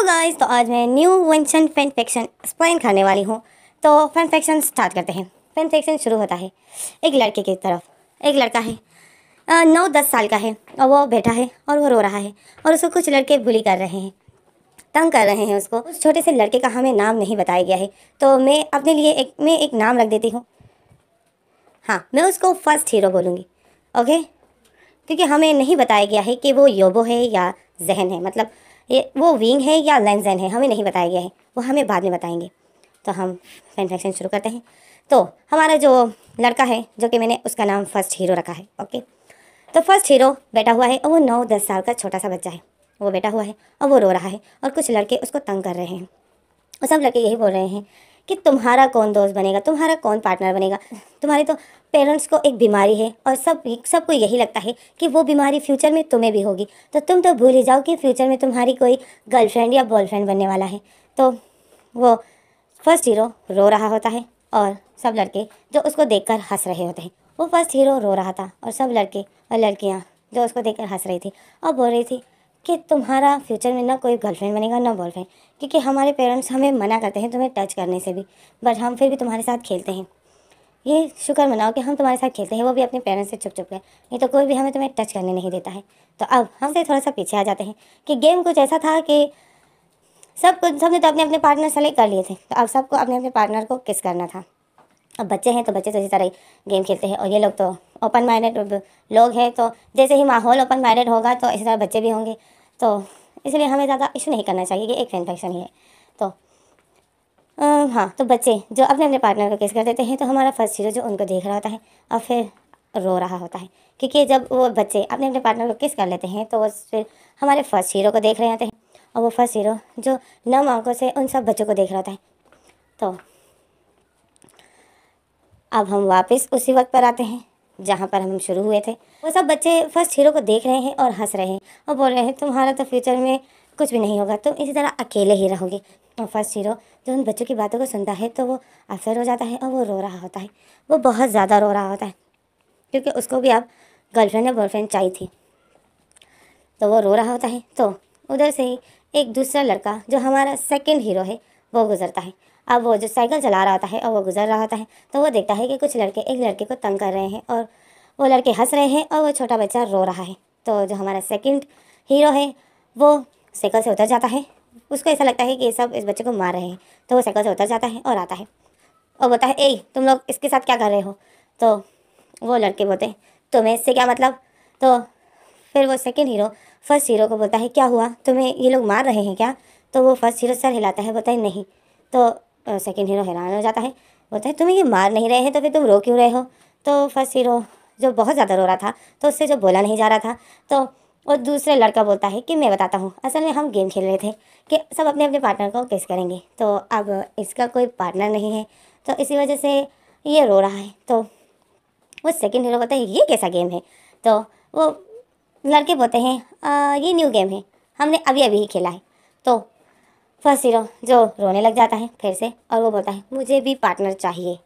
Guys, तो आज मैं न्यू वेंशन फैन फिक्शन एक्सप्लेन करने वाली हूँ। तो फैन फिक्शन स्टार्ट करते हैं। फैन फिक्शन शुरू होता है एक लड़के की तरफ। एक लड़का है 9-10 साल का है और वो बैठा है और वो रो रहा है और उसको कुछ लड़के बुली कर रहे हैं, तंग कर रहे हैं उसको। उस छोटे से लड़के का हमें नाम नहीं बताया गया है, तो मैं अपने लिए एक नाम रख देती हूँ। हाँ, मैं उसको फर्स्ट हीरो बोलूँगी, ओके। क्योंकि हमें नहीं बताया गया है कि वो योबो है या जहन है, मतलब ये वो विंग है या लेंजन है, हमें नहीं बताया गया है, वो हमें बाद में बताएंगे। तो हम फैन फिक्शन शुरू करते हैं। तो हमारा जो लड़का है, जो कि मैंने उसका नाम फर्स्ट हीरो रखा है, ओके। तो फर्स्ट हीरो बैठा हुआ है और वो 9-10 साल का छोटा सा बच्चा है। वो बैठा हुआ है और वो रो रहा है और कुछ लड़के उसको तंग कर रहे हैं और सब लड़के यही बोल रहे हैं कि तुम्हारा कौन दोस्त बनेगा, तुम्हारा कौन पार्टनर बनेगा, तुम्हारे तो पेरेंट्स को एक बीमारी है और सबको यही लगता है कि वो बीमारी फ्यूचर में तुम्हें भी होगी, तो तुम तो भूल ही जाओ कि फ्यूचर में तुम्हारी कोई गर्लफ्रेंड या बॉयफ्रेंड बनने वाला है। तो वो फर्स्ट हीरो रो रहा होता है और सब लड़के जो उसको देखकर हंस रहे होते हैं। वो फर्स्ट हीरो रो रहा था और सब लड़के और लड़कियाँ जो उसको देखकर हंस रही थी और बोल रही थी कि तुम्हारा फ्यूचर में ना कोई गर्लफ्रेंड बनेगा ना बॉयफ्रेंड, क्योंकि हमारे पेरेंट्स हमें मना करते हैं तुम्हें टच करने से भी, बट हम फिर भी तुम्हारे साथ खेलते हैं। ये शुक्र मनाओ कि हम तुम्हारे साथ खेलते हैं, वो भी अपने पेरेंट्स से छुप छुप कर, नहीं तो कोई भी हमें तुम्हें टच करने नहीं देता है। तो अब हमसे थोड़ा सा पीछे आ जाते हैं कि गेम कुछ ऐसा था कि सबने तो अपने अपने पार्टनर सेलेक्ट कर लिए थे, तो अब सबको अपने अपने पार्टनर को किस करना था। अब बच्चे हैं तो बच्चे तो इसी तरह ही गेम खेलते हैं और ये लोग तो ओपन माइंडेड लोग हैं, तो जैसे ही माहौल ओपन माइंडेड होगा तो इसी तरह बच्चे भी होंगे। तो इसलिए हमें ज़्यादा इशू नहीं करना चाहिए कि एक फैन फिक्शन ही है। तो हाँ, तो बच्चे जो अपने अपने पार्टनर को किस कर देते हैं, तो हमारा फर्स्ट हीरो जो उनको देख रहा होता है और फिर रो रहा होता है, क्योंकि जब वो बच्चे अपने अपने पार्टनर को किस कर लेते हैं तो वो फिर हमारे फर्स्ट हीरो को देख रहे होते हैं और वो फर्स्ट हीरो जो नम आंखों से उन सब बच्चों को देख रहा होता है। तो अब हम वापस उसी वक्त पर आते हैं जहाँ पर हम शुरू हुए थे। वो सब बच्चे फर्स्ट हीरो को देख रहे हैं और हंस रहे हैं और बोल रहे हैं तुम्हारा तो फ्यूचर में कुछ भी नहीं होगा, तुम इसी तरह अकेले ही रहोगे। और फर्स्ट हीरो जो उन बच्चों की बातों को सुनता है तो वो अफसर हो जाता है और वो रो रहा होता है। वो बहुत ज़्यादा रो रहा होता है क्योंकि उसको भी अब गर्लफ्रेंड या बॉयफ्रेंड चाहिए थी, तो वो रो रहा होता है। तो उधर से ही एक दूसरा लड़का जो हमारा सेकंड हीरो है वो गुजरता है। अब वो जो साइकिल चला रहा होता है और वो गुजर रहा होता है, तो वो देखता है कि कुछ लड़के एक लड़के को तंग कर रहे हैं और वो लड़के हंस रहे हैं और वो छोटा बच्चा रो रहा है। तो जो हमारा सेकंड हीरो है वो साइकिल से उतर जाता है। उसको ऐसा लगता है कि ये सब इस बच्चे को मार रहे हैं, तो वो साइकिल से उतर जाता है और आता है और बोलता है ए तुम लोग इसके साथ क्या कर रहे हो। तो वो लड़के बोलते हैं तुम्हें इससे क्या मतलब। तो फिर वो सेकंड हीरो फर्स्ट हीरो को बोलता है क्या हुआ, तुम्हें ये लोग मार रहे हैं क्या। तो वो फर्स्ट हीरो सर हिलाता है, बोलता है नहीं। तो सेकंड हीरो हैरान हो जाता है, बोलता है तुम्हें ये मार नहीं रहे हैं तो फिर तुम रो क्यों रहे हो। तो फर्स्ट हीरो जो बहुत ज़्यादा रो रहा था तो उससे जो बोला नहीं जा रहा था, तो वो दूसरे लड़का बोलता है कि मैं बताता हूँ, असल में हम गेम खेल रहे थे कि सब अपने अपने पार्टनर को किस करेंगे, तो अब इसका कोई पार्टनर नहीं है तो इसी वजह से ये रो रहा है। तो वो सेकंड हीरो बोलता है ये कैसा गेम है। तो वो लड़के बोलते हैं ये न्यू गेम है, हमने अभी अभी ही खेला है। तो फर्स्ट हीरो जो रोने लग जाता है फिर से और वो बोलता है मुझे भी पार्टनर चाहिए।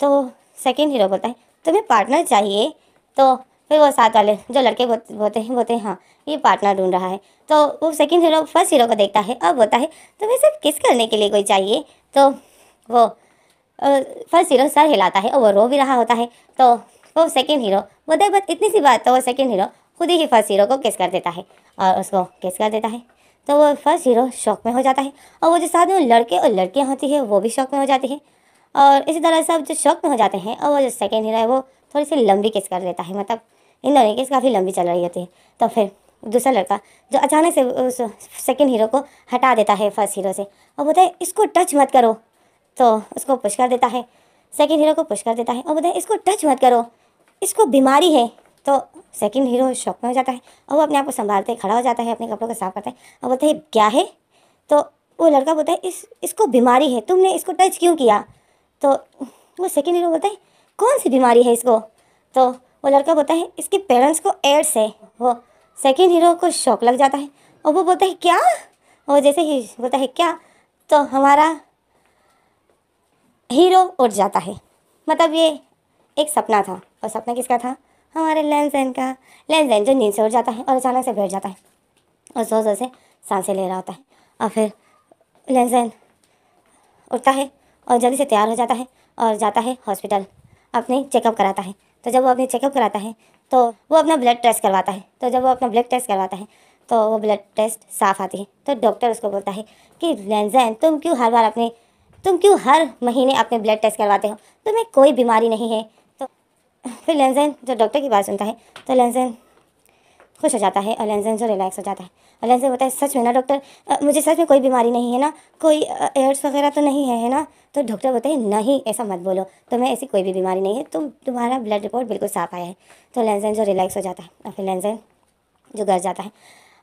तो सेकंड हीरो बोलता है तुम्हें पार्टनर चाहिए। तो फिर वो साथ वाले जो लड़के बोलते हैं हाँ ये पार्टनर ढूंढ रहा है। तो वो सेकंड हीरो फर्स्ट हीरो को देखता है और बोलता है तुम्हें सिर्फ किस करने के लिए कोई चाहिए। तो वो फर्स्ट हीरो सर हिलाता है और वो रो भी रहा होता है। तो वो सेकंड हीरो बोलता है बस इतनी सी बात, तो वो सेकंड हीरो खुद ही फर्स्ट हीरो को किस कर देता है और उसको किस कर देता है। तो वो फर्स्ट हीरो शॉक में हो जाता है और वो जो साथ में लड़के और लड़कियां होती है वो भी शॉक में हो जाती है और इसी तरह सब जो शॉक में हो जाते हैं और वो जो सेकंड हीरो है वो थोड़ी सी लंबी किस कर देता है, मतलब इन दोनों की किस काफ़ी लंबी चल रही होती है। तो फिर दूसरा लड़का जो अचानक से उस सेकंड हीरो को हटा देता है फर्स्ट हीरो से और बोलता है इसको टच मत करो। तो उसको पुश कर देता है, सेकंड हीरो को पुश कर देता है और बोलता है इसको टच मत करो, इसको बीमारी है। तो सेकंड हीरो शॉक में हो जाता है और वो अपने आप को संभालते खड़ा हो जाता है, अपने कपड़ों को साफ करता है और बोलता है क्या है। तो वो लड़का बोलता है इसको बीमारी है, तुमने इसको टच क्यों किया। तो वो सेकंड हीरो बोलता है कौन सी बीमारी है इसको। तो वो लड़का बोलता है इसके पेरेंट्स को एड्स है। वो सेकंड हीरो को शॉक लग जाता है और वो बोलता है क्या। और जैसे ही बोलता है क्या तो हमारा हीरो उठ जाता है, मतलब ये एक सपना था और सपना किसका था, हमारे लेंजन का। लेंजन जो नींद से उठ जाता है और अचानक से बैठ जाता है और जोर जोर से सांसें ले रहा होता है और फिर लेंजन उठता है और जल्दी से तैयार हो जाता है और जाता है हॉस्पिटल, अपने चेकअप कराता है। तो जब वो अपने चेकअप कराता है तो वो अपना ब्लड टेस्ट करवाता है। तो जब वो अपना ब्लड टेस्ट करवाता है तो वो ब्लड टेस्ट साफ़ आती है। तो डॉक्टर उसको बोलता है कि लेंजन, तुम क्यों हर महीने अपने ब्लड टेस्ट करवाते हो, तुम्हें कोई बीमारी नहीं है। तो फिर लेंजन जो डॉक्टर की बात सुनता है तो लेंजन खुश हो जाता है और लेंजन जो रिलैक्स हो जाता है। और लेंजन बोलता है, सच में ना डॉक्टर, मुझे सच में कोई बीमारी नहीं है ना, कोई एड्स वगैरह तो नहीं है ना। तो डॉक्टर बोलते हैं, नहीं ऐसा मत बोलो, तुम्हें ऐसी कोई भी बीमारी नहीं है, तुम्हारा ब्लड रिपोर्ट बिल्कुल साफ आया है। तो लेंजन जो रिलैक्स हो जाता है और फिर लेंजन जो घर जाता है।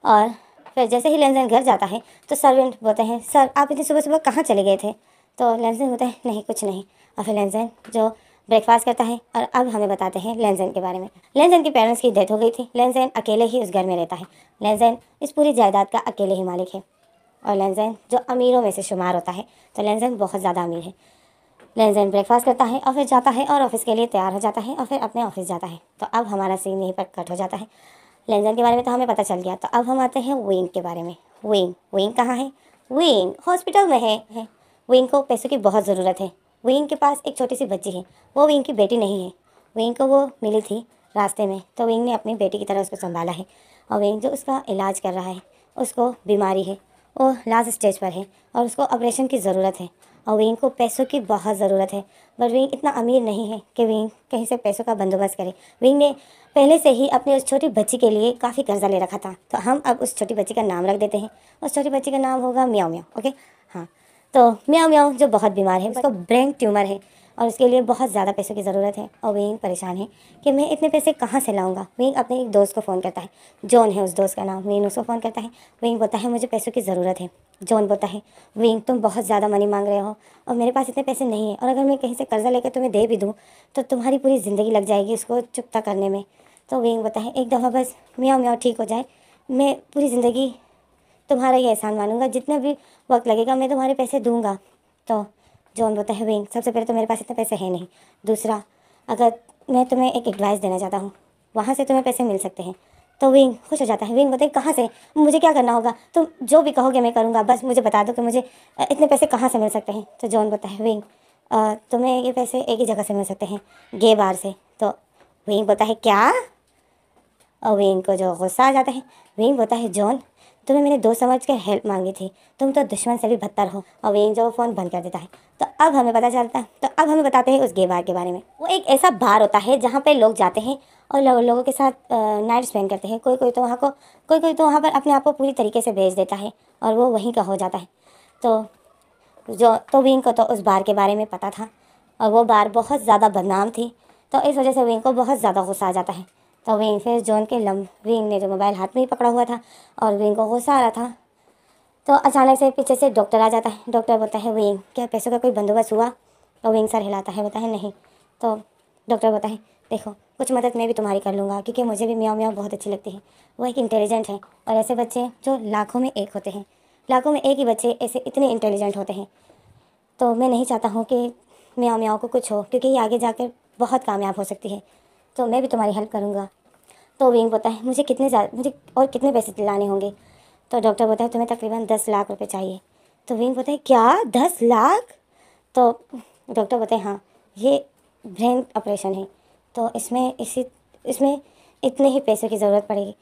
और फिर जैसे ही लेंजन घर जाता है तो सर्वेंट बोलते हैं, सर आप इतनी सुबह सुबह कहाँ चले गए थे। तो लेंजन बोलता है, नहीं कुछ नहीं। और फिर लेंजन जो ब्रेकफास्ट करता है। और अब हमें बताते हैं लेंजन के बारे में। लेंजन के पेरेंट्स की डेथ हो गई थी। लेंजन अकेले ही उस घर में रहता है। लेंजन इस पूरी जायदाद का अकेले ही मालिक है और लेंजन जो अमीरों में से शुमार होता है। तो लेंजन बहुत ज़्यादा अमीर है। लेंजन ब्रेकफास्ट करता है और फिर जाता है और ऑफिस के लिए तैयार हो जाता है और फिर अपने ऑफिस जाता है। तो अब हमारा सीन यहीं पर कट हो जाता है। लेंजन के बारे में तो हमें पता चल गया। तो अब हम आते हैं विंग के बारे में। विंग कहाँ है? विंग हॉस्पिटल में है। विंग को पैसों की बहुत ज़रूरत है। विंग के पास एक छोटी सी बच्ची है, वो विंग की बेटी नहीं है। विंग को वो मिली थी रास्ते में, तो विंग ने अपनी बेटी की तरह उसको संभाला है। और विंग जो उसका इलाज कर रहा है, उसको बीमारी है, वो लास्ट स्टेज पर है और उसको ऑपरेशन की ज़रूरत है। और विंग को पैसों की बहुत ज़रूरत है, पर विंग इतना अमीर नहीं है कि विंग कहीं से पैसों का बंदोबस्त करे। विंग ने पहले से ही अपनी उस छोटी बच्ची के लिए काफ़ी कर्जा ले रखा था। तो हम अब उस छोटी बच्ची का नाम रख देते हैं। उस छोटी बच्ची का नाम होगा म्याऊ म्याऊ। ओके, हाँ। तो म्याऊ म्याऊ जो बहुत बीमार है, उसको ब्रेन ट्यूमर है और उसके लिए बहुत ज़्यादा पैसों की ज़रूरत है। और विंग परेशान है कि मैं इतने पैसे कहाँ से लाऊंगा। विंग अपने एक दोस्त को फ़ोन करता है, जॉन है उस दोस्त का नाम। विंग उसको फ़ोन करता है। विंग बोलता है, मुझे पैसों की ज़रूरत है। जॉन बोलता है, विंग तुम बहुत ज़्यादा मनी मांग रहे हो और मेरे पास इतने पैसे नहीं हैं, और अगर मैं कहीं से कर्जा लेकर तुम्हें दे भी दूँ तो तुम्हारी पूरी ज़िंदगी लग जाएगी उसको चुकता करने में। तो विंग बोलता है, एक दफ़ा बस म्याऊ म्याऊ ठीक हो जाए, मैं पूरी ज़िंदगी तुम्हारा ये एहसान मानूंगा, जितना भी वक्त लगेगा मैं तुम्हारे पैसे दूंगा। तो जॉन बोलता है, विंग सबसे पहले तो मेरे पास इतने पैसे हैं नहीं, दूसरा अगर मैं तुम्हें एक एडवाइस देना चाहता हूँ, वहाँ से तुम्हें पैसे मिल सकते हैं। तो विंग खुश हो जाता है। विंग बोलता है, कहाँ से, मुझे क्या करना होगा, तुम जो भी कहोगे मैं करूँगा, बस मुझे बता दो कि मुझे इतने पैसे कहाँ से मिल सकते हैं। तो जॉन बोलता है, विंग तुम्हें ये पैसे एक ही जगह से मिल सकते हैं, गे बार से। तो विंग बोलता है, क्या? और विंग को जो गुस्सा आ जाता है। विंग बोलता है, जॉन तुम्हें मैंने दोस्त समझ कर हेल्प मांगी थी, तुम तो दुश्मन से भी बदतर हो। और विंग जो फ़ोन बंद कर देता है। तो अब हमें पता चलता है, तो अब हमें बताते हैं उस गे बार के बारे में। वो एक ऐसा बार होता है जहाँ पे लोग जाते हैं और लोगों के साथ नाइट स्पेंड करते हैं। कोई कोई तो वहाँ पर अपने आप को पूरी तरीके से बेच देता है और वो वहीं का हो जाता है। तो विंग को तो उस बार के बारे में पता था और वो बार बहुत ज़्यादा बदनाम थी। तो इस वजह से विंग को बहुत ज़्यादा गुस्सा आ जाता है। तो विंग फिर जॉन के विंग ने जो मोबाइल हाथ में ही पकड़ा हुआ था और विंग को गुस्सा आ रहा था। तो अचानक से पीछे से डॉक्टर आ जाता है। डॉक्टर बोलता है, विंग क्या पैसों का कोई बंदोबस्त हुआ? तो विंग सर हिलाता है, बोलता है नहीं। तो डॉक्टर बोलता है, देखो कुछ मदद मैं भी तुम्हारी कर लूँगा, क्योंकि मुझे भी म्याऊ म्याऊ बहुत अच्छी लगती है। वो एक इंटेलिजेंट है और ऐसे बच्चे जो लाखों में एक होते हैं, लाखों में एक ही बच्चे ऐसे इतने इंटेलिजेंट होते हैं। तो मैं नहीं चाहता हूँ कि म्याऊ म्याऊ को कुछ हो, क्योंकि ये आगे जाकर बहुत कामयाब हो सकती है। तो मैं भी तुम्हारी हेल्प करूँगा। तो विंग बोलता है, मुझे और कितने पैसे दिलाने होंगे? तो डॉक्टर बोलता है, तुम्हें तकरीबन 10 लाख रुपए चाहिए। तो विंग बोलता है, क्या 10 लाख? तो डॉक्टर बोलते हैं, हाँ ये ब्रेन ऑपरेशन है, तो इसमें इतने ही पैसों की ज़रूरत पड़ेगी।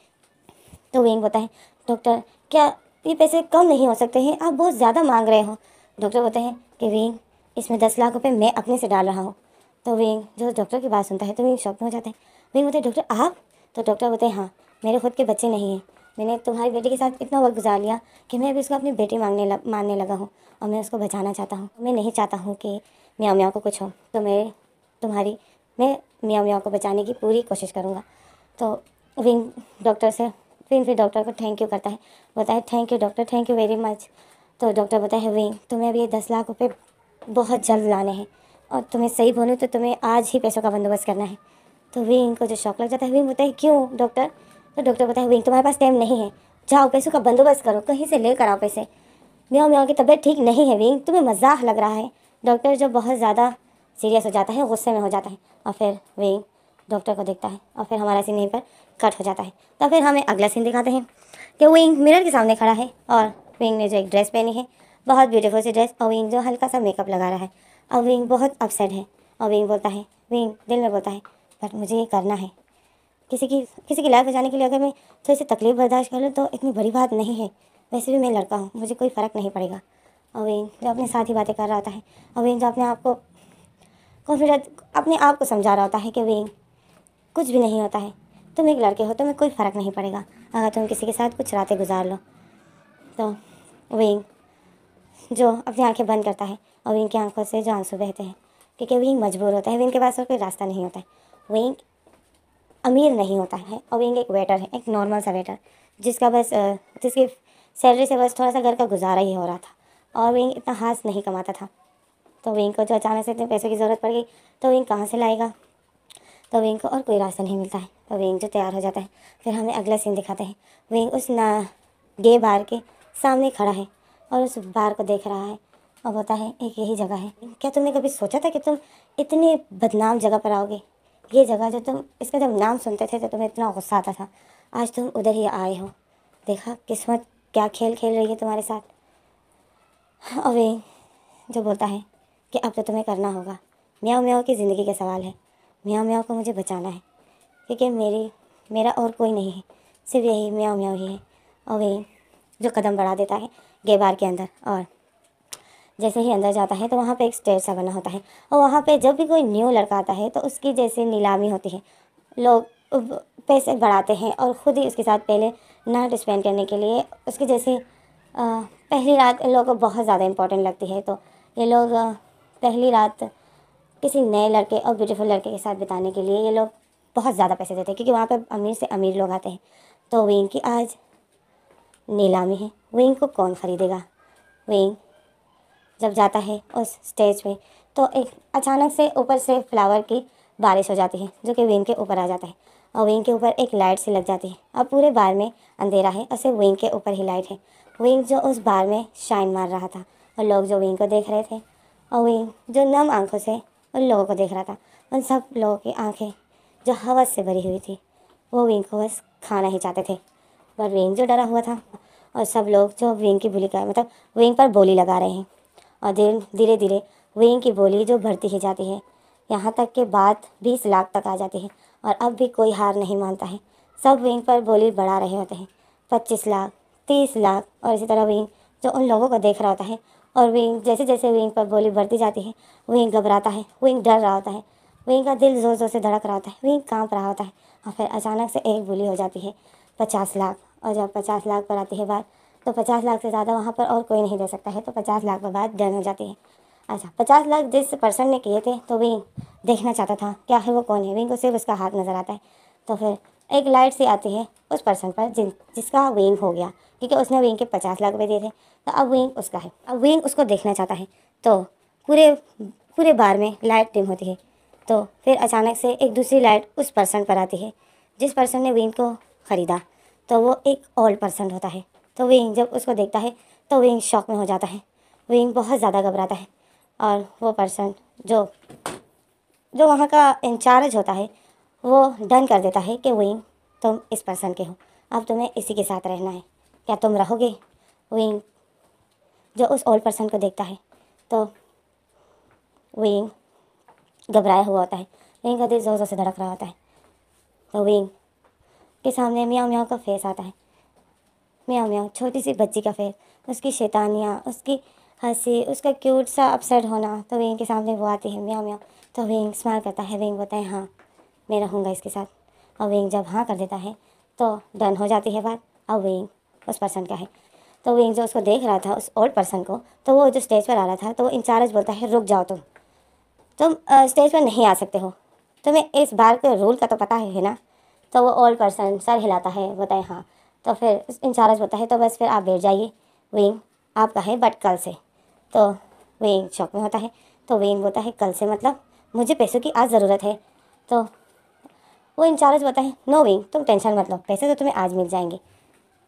तो विंग बोलता है, डॉक्टर क्या ये पैसे कम नहीं हो सकते हैं, आप बहुत ज़्यादा मांग रहे हो। डॉक्टर बोलते हैं कि विंग इसमें 10 लाख रुपए मैं अपने से डाल रहा हूँ। तो विंग जो डॉक्टर की बात सुनता है तो विंग शॉक में हो जाता है। विंग बोलते हैं, डॉक्टर आप? तो डॉक्टर बोलते हैं, हाँ मेरे खुद के बच्चे नहीं हैं, मैंने तुम्हारी बेटी के साथ इतना वक्त गुजार लिया कि मैं अभी उसको अपनी बेटी मानने लगा हूँ और मैं उसको बचाना चाहता हूँ। मैं नहीं चाहता हूँ कि म्याऊ म्याऊ को कुछ हो, तो मैं म्याऊ म्याऊ को बचाने की पूरी कोशिश करूँगा। तो विंग फिर डॉक्टर को थैंक यू करता है, बोलता है, thank you doctor, thank you very much. तो डॉक्टर बोलता है, विंग तुम्हें अभी ये 10 लाख रुपये बहुत जल्द लाने हैं, और तुम्हें सही बोलूँ तो तुम्हें आज ही पैसों का बंदोबस्त करना है। तो विंग को जो शौक लग जाता है। विंग बोलता है, क्यों डॉक्टर? तो डॉक्टर बोलता है, विंग तुम्हारे पास टाइम नहीं है, जाओ पैसों का बंदोबस्त करो, कहीं से लेकर आओ पैसे। म्याऊ म्याऊ की तबीयत ठीक नहीं है विंग, तुम्हें मजाक लग रहा है। डॉक्टर जो बहुत ज़्यादा सीरियस हो जाता है, गुस्से में हो जाता है, और फिर विंग डॉक्टर को देखता है और फिर हमारा सीन यहीं पर कट हो जाता है। तो फिर हमें अगला सीन दिखाते हैं कि विंग मिरर के सामने खड़ा है और विंग ने जो एक ड्रेस पहनी है बहुत ब्यूटीफुल सी ड्रेस, और विंग जो हल्का सा मेकअप लगा रहा है, और विंग बहुत अपसेट है। और विंग बोलता है, विंग दिल में बोलता है बट मुझे ये करना है। किसी की लाइफ बचाने के लिए अगर मैं थोड़ी सी तकलीफ बर्दाश्त कर लूँ तो इतनी बड़ी बात नहीं है। वैसे भी मैं लड़का हूँ, मुझे कोई फ़र्क नहीं पड़ेगा। और विंग जो अपने साथ ही बातें कर रहा होता है, और विंग जो अपने आप को कॉन्फिडेंस, अपने आप को समझा रहा होता है कि विंग कुछ भी नहीं होता है, तुम एक लड़के हो, तुम्हें कोई फ़र्क नहीं पड़ेगा अगर तुम किसी के साथ कुछ रातें गुजार लो। तो विंग जो अपनी आंखें बंद करता है, और विंग की आंखों से जो आंसू बहते हैं, क्योंकि विंग मजबूर होता है। विंग के पास और कोई रास्ता नहीं होता है। विंग अमीर नहीं होता है, और विंग एक वेटर है, एक नॉर्मल सा वेटर, जिसकी सैलरी से बस थोड़ा सा घर का गुजारा ही हो रहा था, और विंग इतना हाथ नहीं कमाता था। तो विंग को जो अचानक से इतने पैसों की ज़रूरत पड़ गई, तो विंग कहाँ से लाएगा। तो विंग को और कोई रास्ता नहीं मिलता है। तो विंग जो तैयार हो जाता है, फिर हमें अगला सीन दिखाते हैं। विंग उस गे बार के सामने खड़ा है और उस बार को देख रहा है, और बोलता है एक यही जगह है। क्या तुमने कभी सोचा था कि तुम इतनी बदनाम जगह पर आओगे। ये जगह जो तुम इसका जब नाम सुनते थे तो तुम्हें इतना गुस्सा आता था, आज तुम उधर ही आए हो। देखा किस्मत क्या खेल खेल रही है तुम्हारे साथ। और विंग जो बोलता है कि अब तो तुम्हें करना होगा। म्याऊं म्याऊं की ज़िंदगी का सवाल है। म्याऊं म्याऊं को मुझे बचाना है, क्योंकि मेरा और कोई नहीं है, सिर्फ यही म्याऊं म्याऊं ही है। और विंग जो कदम बढ़ा देता है गे बार के अंदर, और जैसे ही अंदर जाता है तो वहाँ पे एक स्टेज सा बना होता है, और वहाँ पे जब भी कोई न्यू लड़का आता है तो उसकी जैसे नीलामी होती है। लोग पैसे बढ़ाते हैं और ख़ुद ही उसके साथ पहले नाइट स्पेंड करने के लिए उसकी जैसे पहली रात इन लोगों को बहुत ज़्यादा इम्पोर्टेंट लगती है। तो ये लोग पहली रात किसी नए लड़के और ब्यूटीफुल लड़के के साथ बिताने के लिए ये लोग बहुत ज़्यादा पैसे देते हैं, क्योंकि वहाँ पे अमीर से अमीर लोग आते हैं। तो विंग की आज नीलामी है, विंग को कौन ख़रीदेगा। विंग जब जाता है उस स्टेज पे तो एक अचानक से ऊपर से फ्लावर की बारिश हो जाती है, जो कि विंग के ऊपर आ जाता है, और विंग के ऊपर एक लाइट सी लग जाती है। अब पूरे बार में अंधेरा है और सिर्फ विंग के ऊपर ही लाइट है। विंग जो उस बार में शाइन मार रहा था, और लोग जो विंग को देख रहे थे, और विंग जो नम आंखों से उन लोगों को देख रहा था, उन सब लोगों की आंखें जो हवस से भरी हुई थी, वो विंग को बस खाना ही चाहते थे। पर विंग जो डरा हुआ था, और सब लोग जो विंग की बोली का मतलब विंग पर बोली लगा रहे हैं, और धीरे धीरे विंग की बोली जो बढ़ती ही जाती है, यहाँ तक के बात 20 लाख तक आ जाती है। और अब भी कोई हार नहीं मानता है, सब विंग पर बोली बढ़ा रहे होते हैं। 25 लाख, 30 लाख, और इसी तरह विंग जो उन लोगों को देख रहा होता है, और विंग जैसे जैसे विंग पर बोली बढ़ती जाती है, विंग घबराता है, विंग डर रहा होता है, विंग का दिल ज़ोर ज़ोर से धड़क रहा होता है, विंग काँप रहा होता है। और फिर अचानक से एक बोली हो जाती है 50 लाख, और जब 50 लाख पर आती है बात, तो 50 लाख से ज़्यादा वहाँ पर और कोई नहीं दे सकता है। तो 50 लाख पर बात डन हो जाती है। अच्छा, 50 लाख जिस पर्सन ने किए थे, तो विंग देखना चाहता था क्या है वो कौन है। विंग को सिर्फ उसका हाथ नज़र आता है। तो फिर एक लाइट सी आती है उस पर्सन पर जिसका विंग हो गया, क्योंकि उसने विंग के 50 लाख रुपये दिए थे। तो अब विंग उसका है, अब विंग उसको देखना चाहता है। तो पूरे पूरे बार में लाइट डिम होती है। तो फिर अचानक से एक दूसरी लाइट उस पर्सन पर आती है जिस पर्सन ने विंग को ख़रीदा। तो वो एक ओल्ड पर्सन होता है। तो विंग जब उसको देखता है तो विंग शॉक में हो जाता है, विंग बहुत ज़्यादा घबराता है। और वो पर्सन जो वहाँ का इंचार्ज होता है, वो डन कर देता है कि विंग तुम इस पर्सन के हो, अब तुम्हें इसी के साथ रहना है, क्या तुम रहोगे। विंग जो उस ओल्ड पर्सन को देखता है तो विंग घबराया हुआ होता है, विंग का दिल ज़ोर ज़ोर से धड़क रहा होता है। तो विंग के सामने म्याऊं म्याऊं का फेस आता है, म्याऊं म्याऊं छोटी सी बच्ची का फेस, उसकी शैतानियाँ, उसकी हंसी, उसका क्यूट सा अपसेट होना। तो विंग के सामने वो आती है म्याऊं म्याऊं। तो विंग स्माइल करता है, विंग बोलता है हाँ मैं रहूँगा इसके साथ। और विंग जब हाँ कर देता है तो डन हो जाती है बात। अब विंग उस पर्सन का है। तो विंग जो उसको देख रहा था उस ओल्ड पर्सन को, तो वो जो स्टेज पर आ रहा था, तो वो इंचार्ज बोलता है रुक जाओ, तुम स्टेज पर नहीं आ सकते हो, तुम्हें इस बार के रूल का तो पता है ना। तो वो ओल्ड पर्सन सर हिलाता है, बोलता है हाँ। तो फिर इंचार्ज बोलता है तो बस फिर आप बैठ जाइए, विंग आपका है बट कल से। तो विंग शॉक में होता है। तो विंग बोलता है कल से मतलब मुझे पैसों की आज ज़रूरत है। तो वो इंचार्ज बोलता है नो विंग तुम टेंशन मत लो, पैसे तो तुम्हें आज मिल जाएंगे।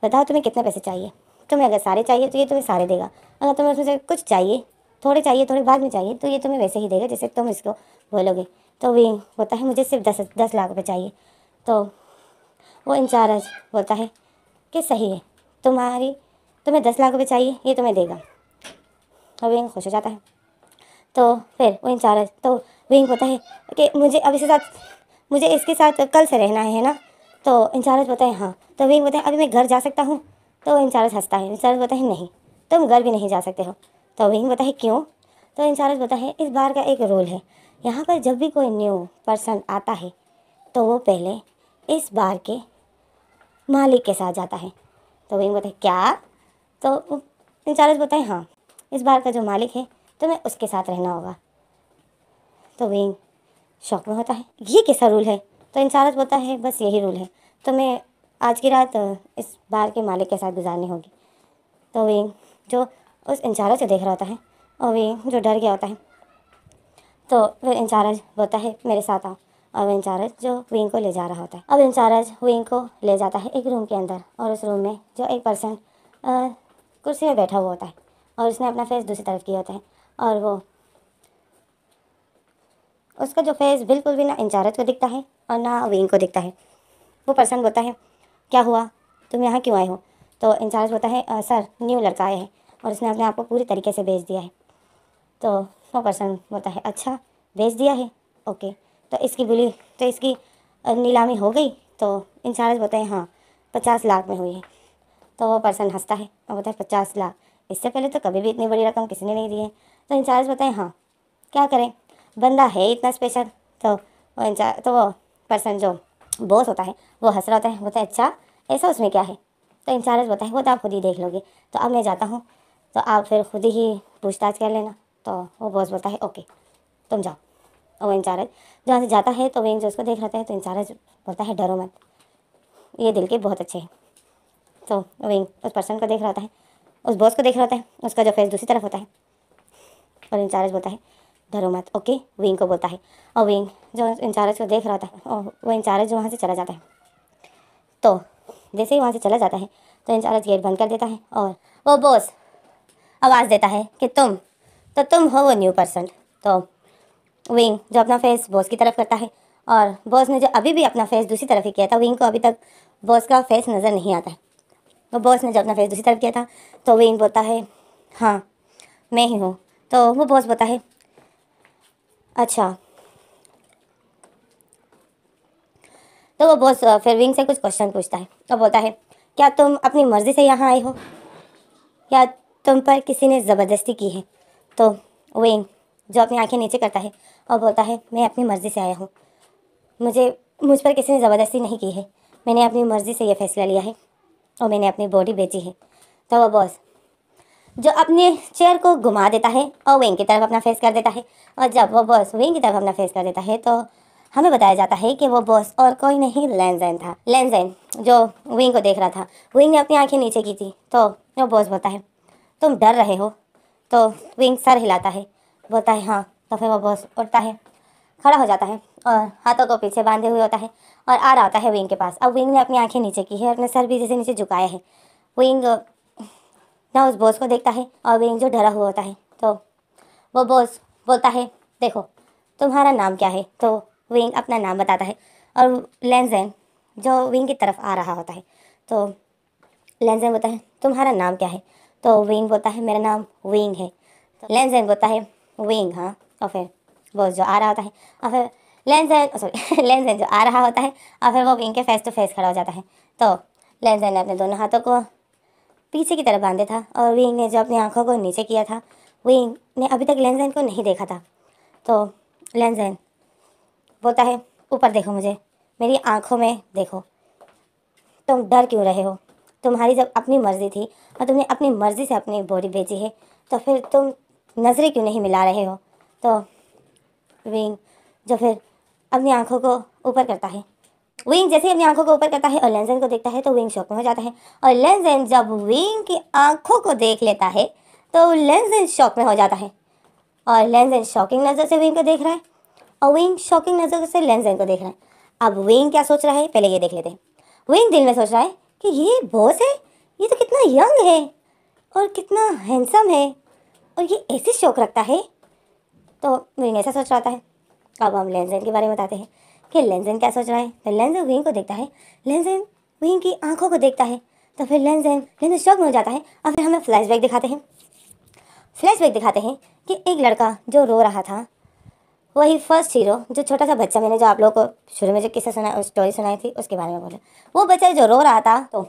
बताओ तुम्हें कितने पैसे चाहिए। तुम्हें अगर सारे चाहिए तो ये तुम्हें सारे देगा, अगर तुम्हें उसमें से कुछ चाहिए, थोड़े बाद में चाहिए, तो ये तुम्हें वैसे ही देगा जैसे तुम इसको बोलोगे। तो विंग बोलता है मुझे सिर्फ 10 लाख रुपये चाहिए। तो वो इंचार्ज बोलता है कि सही है, तुम्हें 10 लाख रुपये चाहिए, ये तुम्हें देगा। और विंग खुश हो जाता है। तो फिर वो इंचार्ज, तो विंग होता है कि मुझे इसके साथ कल से रहना है ना। तो इंचार्ज बोलता है हाँ। तो विंग बोलता है अभी मैं घर जा सकता हूँ। तो इंचार्ज हंसता है। इंचार्ज बोलता है नहीं, तुम घर भी नहीं जा सकते हो। तो विंग बोलता है क्यों? तो इंचार्ज बोलता है इस बार का एक रूल है, यहाँ पर जब भी कोई न्यू पर्सन आता है तो वो पहले इस बार के मालिक के साथ जाता है। तो विंग बोलता है क्या? तो इंचार्ज बोलता है हाँ, इस बार का जो मालिक है तुम्हें उसके साथ रहना होगा। तो विंग शौक में होता है, ये कैसा रूल है? तो इंचार्ज बोलता है बस यही रूल है, तुम्हें आज की रात इस बार के मालिक के साथ गुजारनी होगी। तो विंग जो उस इंचार्ज से देख रहा होता है और विंग जो डर गया होता है, तो फिर इंचार्ज बोलता है मेरे साथ आओ। और इंचार्ज जो विंग को ले जा रहा होता है। अब इंचार्ज विंग को ले जाता है एक रूम के अंदर, और उस रूम में जो एक पर्सन कुर्सी में बैठा हुआ होता है और उसने अपना फेस दूसरी तरफ किया होता है, और वो उसका जो फेस बिल्कुल भी ना इंचार्ज को दिखता है और ना विंग को दिखता है। वो पर्सन बोलता है क्या हुआ, तुम यहाँ क्यों आए हो? तो इंचार्ज बोलता है सर, न्यू लड़का आया है और उसने अपने आप को पूरी तरीके से बेच दिया है। तो वो पर्सन बोलता है अच्छा, बेच दिया है, ओके, तो इसकी नीलामी हो गई? तो इंचार्ज बोलते हैं हाँ, 50 लाख में हुई है। तो वो पर्सन हंसता है और बोलता है 50 लाख, इससे पहले तो कभी भी इतनी बड़ी रकम किसी ने नहीं दी है। तो इंचार्ज बोलते हैं हाँ, क्या करें, बंदा है इतना स्पेशल। तो वो पर्सन जो बॉस होता है वो हंस रहा होता है, बोलता है अच्छा, ऐसा उसमें क्या है? तो इंचार्ज बोलता है वो तो आप खुद ही देख लोगे, तो अब मैं जाता हूँ, तो आप फिर खुद ही पूछताछ कर लेना। तो वो बॉस बोलता है ओके, तुम जाओ। और वो इंचार्ज जहाँ से जाता है तो विंग जो उसको देख रहा है, तो इंचार्ज बोलता है डरो मत, ये दिल के बहुत अच्छे हैं। तो विंग उस पर्सन को देख रहा होता है, उस बॉस को देख रहा होता है, उसका जो फेस दूसरी तरफ होता है, और इंचार्ज बोलता है डरो मत, ओके, विंग को बोलता है। और विंग जो इंचार्ज को देख रहा होता है, और वो इंचार्ज जो वहाँ से चला जाता है। तो जैसे ही वहाँ से चला जाता है तो इंचार्ज गेट बंद कर देता है, और वो बॉस आवाज़ देता है कि तुम हो वो न्यू पर्सन। तो विंग जो अपना फेस बॉस की तरफ करता है, और बॉस ने जो अभी भी अपना फेस दूसरी तरफ ही किया था, विंग को अभी तक बॉस का फेस नज़र नहीं आता है। तो बॉस ने जो अपना फेस दूसरी तरफ किया था, तो विंग बोलता है हाँ, मैं ही हूँ। तो वो बॉस बोलता है अच्छा। तो वो बॉस फिर विंग से कुछ क्वेश्चन पूछता है, तो बोलता है क्या तुम अपनी मर्ज़ी से यहाँ आए हो या तुम पर किसी ने ज़बरदस्ती की है? तो विंग जो अपनी आंखें नीचे करता है और बोलता है मैं अपनी मर्ज़ी से आया हूँ, मुझ पर किसी ने ज़बरदस्ती नहीं की है, मैंने अपनी मर्ज़ी से ये फ़ैसला लिया है और मैंने अपनी बॉडी बेची है। तो वो बॉस जो अपने चेयर को घुमा देता है और विंग की तरफ अपना फेस कर देता है, और जब वो बॉस विंग की तरफ अपना फेस कर देता है तो हमें बताया जाता है कि वो बॉस और कोई नहीं, लैनज़ेन था। लैनज़ेन जो विंग को देख रहा था, विंग ने अपनी आंखें नीचे की थी। तो वो बॉस बोलता है तुम डर रहे हो? तो विंग सर हिलाता है, बोलता है हाँ। तो फिर वो बॉस उठता है, खड़ा हो जाता है और हाथों को पीछे बांधे हुए होता है और आ रहा होता है विंग के पास। अब विंग ने अपनी आंखें नीचे की है और अपने सर भी जैसे नीचे झुकाया है। विंग ना उस बॉस को देखता है और विंग जो डरा हुआ होता है। तो वो बॉस बोलता है देखो तुम्हारा नाम क्या है? तो विंग अपना नाम बताता है, और लैनज़ेन जो विंग की तरफ आ रहा होता है, तो लैनज़ेन बोलता है तुम्हारा नाम क्या है? तो विंग बोलता है मेरा नाम विंग है। तो लैनज़ेन बोलता है विंग हाँ। और फिर बॉस जो आ रहा होता है, और फिर लैनज़ेन जो आ रहा होता है और फिर वो विंग के फेस टू फेस खड़ा हो जाता है। तो लैनज़ेन ने अपने दोनों हाथों को पीछे की तरफ बांधे था, और विंग ने जो अपनी आंखों को नीचे किया था, विंग ने अभी तक लैनज़ेन को नहीं देखा था। तो लैनज़ेन बोलता है ऊपर देखो, मुझे मेरी आंखों में देखो, तुम डर क्यों रहे हो? तुम्हारी जब अपनी मर्ज़ी थी और तुमने अपनी मर्ज़ी से अपनी बॉडी बेची है, तो फिर तुम नज़रें क्यों नहीं मिला रहे हो? तो विंग जो फिर अपनी आंखों को ऊपर करता है, विंग जैसे ही अपनी आंखों को ऊपर करता है और लैनज़ेन को देखता है तो विंग शॉक में हो जाता है, और लैनज़ेन जब विंग की आंखों को देख लेता है तो लैनज़ेन शॉक में हो जाता है, और लैनज़ेन शॉकिंग नज़र से विंग को देख रहा है और विंग शॉकिंग नज़र से लैनज़ेन को देख रहा है। अब विंग क्या सोच रहा है पहले ये देख लेते हैं। विंग दिल में सोच रहा है कि ये बॉस है, ये तो कितना यंग है और कितना हैंडसम है और ये ऐसे शौक रखता है। तो विंग ऐसा सोच रहा है। अब हम लैनज़ेन के बारे में बताते हैं कि लैनज़ेन क्या सोच रहा है। तो लैनज़ेन विंग को देखता है, लैनज़ेन विंग की आंखों को देखता है, तो फिर लैनज़ेन शौक में हो जाता है। और फिर हमें फ्लैशबैक दिखाते हैं। फ्लैशबैक दिखाते हैं कि एक लड़का जो रो रहा था, वही फर्स्ट हीरो, जो छोटा सा बच्चा, मैंने जो आप लोगों को शुरू में जो किस्सा सुना, स्टोरी सुनाई थी, उसके बारे में बोला। वो बच्चा जो रो रहा था, तो